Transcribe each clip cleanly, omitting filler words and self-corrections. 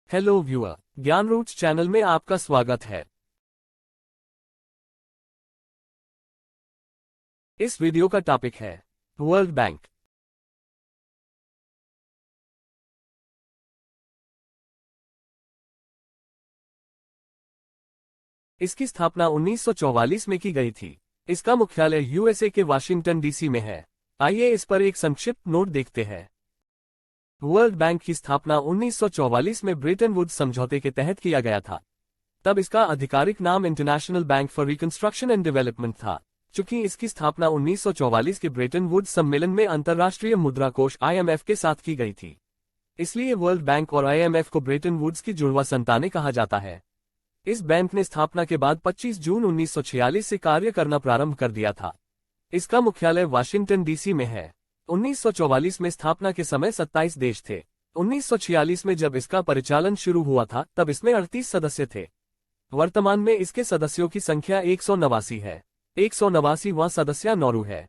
Hello viewer, ज्ञान roots channel में आपका स्वागत है। इस वीडियो का टॉपिक है वर्ल्ड बैंक। इसकी स्थापना 1944 में की गई थी। इसका मुख्यालय यूएसए के वाशिंगटन डीसी में है। आइए इस पर एक संक्षिप्त नोट देखते हैं। वर्ल्ड बैंक की स्थापना 1944 में ब्रेटन वुड्स समझौते के तहत किया गया था। तब इसका आधिकारिक नाम international bank for reconstruction and development था। चूंकि इसकी स्थापना 1944 के ब्रेटन वुड्स सम्मेलन में अंतर्राष्ट्रीय मुद्रा कोष IMF के साथ की गई थी, इसलिए वर्ल्ड बैंक और IMF को ब्रेटन वुड्स की जुड़वा संतानें कहा जाता है। इस बैंक ने स्थापना के बाद 25 जून 1946 से कार्य करना प्रारंभ कर दिया था। इसका मुख्यालय वाशिंगटन डीसी में है। 1944 में स्थापना के समय 27 देश थे। 1946 में जब इसका परिचालन शुरू हुआ था तब इसमें 38 सदस्य थे। वर्तमान में इसके सदस्यों की संख्या 189 है। 189वां सदस्य नॉर्वे है।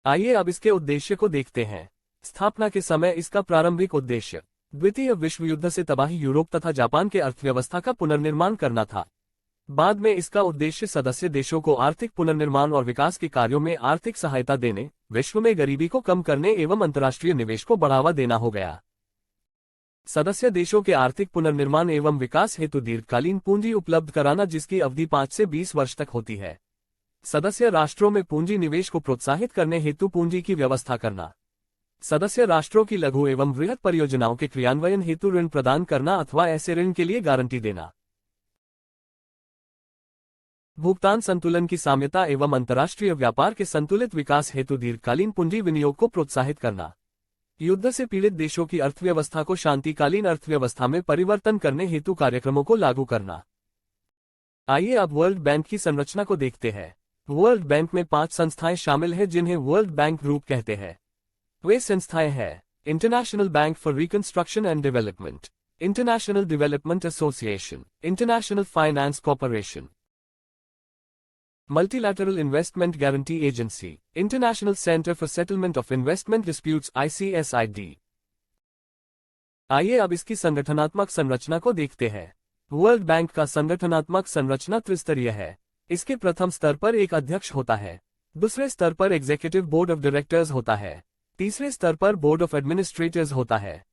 आइए अब इसके उद्देश्य को देखते हैं। स्थापना के समय इसका प्रारंभिक उद्देश्य द्वितीय विश्व युद्ध से तबाही यूरोप तथा जापान के अर्थव्यवस्था का पुनर्निर्माण करना था। बाद में इसका उद्देश्य सदस्य देशों को आर्थिक पुनर्निर्माण और विकास के कार्यों में आर्थिक सहायता देने, विश्व में गरीबी को कम करने एवं अंतर्राष्ट्रीय निवेश को बढ़ावा देना हो गया। सदस्य देशों के आर्थिक पुनर्निर्माण एवं विकास हेतु दीर्घकालीन पूंजी उपलब्ध कराना, जिसकी अवधि 5 से 20 वर्ष तक होती है। सदस्य राष्ट्रों में पूंजी निवेश को प्रोत्साहित करने हेतु पूंजी की व्यवस्था करना। सदस्य राष्ट्रों की लघु एवं वृहत परियोजनाओं के क्रियान्वयन हेतु ऋण प्रदान करना अथवा ऐसे ऋण के लिए गारंटी देना। भुगतान संतुलन की साम्यता एवं अंतर्राष्ट्रीय व्यापार के संतुलित विकास हेतु दीर्घकालीन पूंजी विनियोग को प्रोत्साहित करना। युद्ध से पीड़ित देशों की अर्थव्यवस्था को शांतिकालीन अर्थव्यवस्था में परिवर्तन करने हेतु कार्यक्रमों को लागू करना। आइए अब वर्ल्ड बैंक की संरचना को देखते हैं। वर्ल्ड बैंक में 5 संस्थाएं शामिल हैं जिन्हें वर्ल्ड बैंक ग्रुप कहते हैं। वे संस्थाएं हैं international bank for reconstruction and development, international development association, international finance corporation, multilateral investment guarantee agency, international centre for settlement of investment disputes ICSID। आइए अब इसकी संगठनात्मक संरचना को देखते हैं। वर्ल्ड बैंक का संगठनात्मक संरचना त्रिस्तरीय है। इसके प्रथम स्तर पर एक अध्यक्ष होता है, दूसरे स्तर पर एग्जीक्यूटिव बोर्ड ऑफ डायरेक्टर्स होता है, तीसरे स्तर पर बोर्ड ऑफ एडमिनिस्ट्रेटर्स होता है।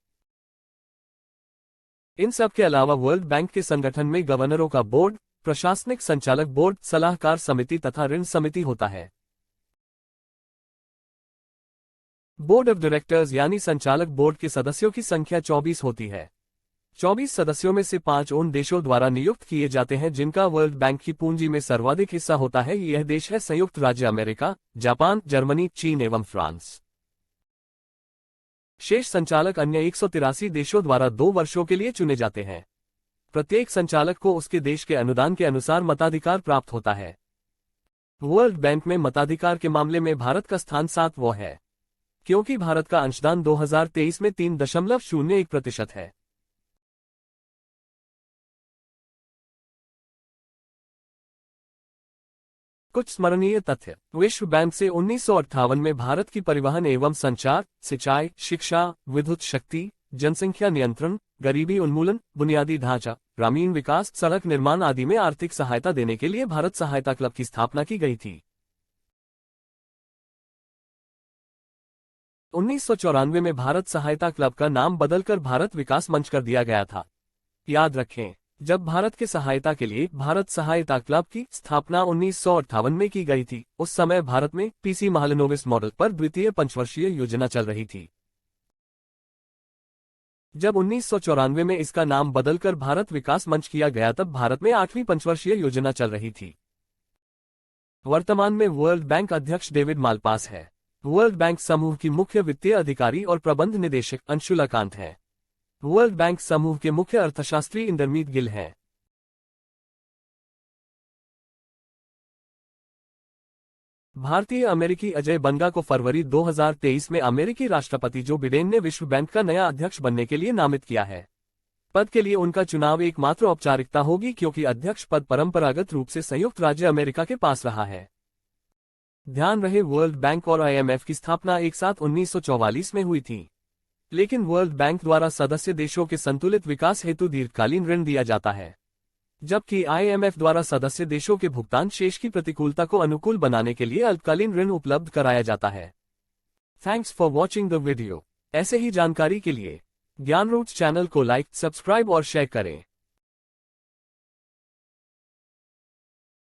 इन सब के अलावा वर्ल्ड बैंक के संगठन में गवर्नरों का बोर्ड, प्रशासनिक संचालक बोर्ड, सलाहकार समिति तथा ऋण समिति होता है। बोर्ड ऑफ डायरेक्टर्स यानी संचालक बोर्ड के सदस्यों की संख्या 24 होती है। 24 सदस्यों में से 5 उन देशों द्वारा नियुक्त किए जाते हैं जिनका वर्ल्ड बैंक की पूंजी में सर्वाधिक हिस्सा होता है। यह देश है संयुक्त राज्य अमेरिका, जापान, जर्मनी, चीन एवं फ्रांस। शेष संचालक अन्य 183 देशों द्वारा 2 वर्षों के लिए चुने जाते हैं। प्रत्येक संचालक को उसके देश के अनुदान के अनुसार मताधिकार प्राप्त होता है। वर्ल्ड बैंक में मताधिकार के मामले में भारत का स्थान 7वां है, क्योंकि भारत का अंशदान 2023 में 3.01% है। कुछ स्मरणीय तथ्य। विश्व बैंक से 1958 में भारत की परिवहन एवं संचार, सिंचाई, शिक्षा, विद्युत शक्ति, जनसंख्या नियंत्रण, गरीबी उन्मूलन, बुनियादी ढांचा, ग्रामीण विकास, सड़क निर्माण आदि में आर्थिक सहायता देने के लिए भारत सहायता क्लब की स्थापना की गई थी। 1994 में भारत सहायता क्लब का नाम बदलकर भारत विकास मंच कर दिया गया था। याद रखें, जब भारत के सहायता के लिए भारत सहायता क्लब की स्थापना 1958 में की गई थी, उस समय भारत में PC महालनोबिस मॉडल पर द्वितीय पंचवर्षीय योजना चल रही थी। जब 1994 में इसका नाम बदलकर भारत विकास मंच किया गया तब भारत में 8वीं पंचवर्षीय योजना चल रही थी। वर्तमान में वर्ल्ड बैंक अध्यक्ष डेविड मालपास है। वर्ल्ड बैंक समूह की मुख्य वित्तीय अधिकारी और प्रबंध निदेशक अंशुला कांत है। वर्ल्ड बैंक समूह के मुख्य अर्थशास्त्री इंदरमीत गिल हैं। भारतीय अमेरिकी अजय बंगा को फरवरी 2023 में अमेरिकी राष्ट्रपति जो बिडेन ने विश्व बैंक का नया अध्यक्ष बनने के लिए नामित किया है। पद के लिए उनका चुनाव एकमात्र औपचारिकता होगी, क्योंकि अध्यक्ष पद परंपरागत रूप से संयुक्त राज्य अमेरिका के पास रहा है। ध्यान रहे, वर्ल्ड बैंक और IMF की स्थापना एक साथ 1944 में हुई थी। लेकिन वर्ल्ड बैंक द्वारा सदस्य देशों के संतुलित विकास हेतु दीर्घकालीन ऋण दिया जाता है, जबकि IMF द्वारा सदस्य देशों के भुगतान शेष की प्रतिकूलता को अनुकूल बनाने के लिए अल्पकालीन ऋण उपलब्ध कराया जाता है। Thanks for watching the video. ऐसे ही जानकारी के लिए ज्ञान रूट्स चैनल को लाइक, सब्सक्राइब और शेयर करें।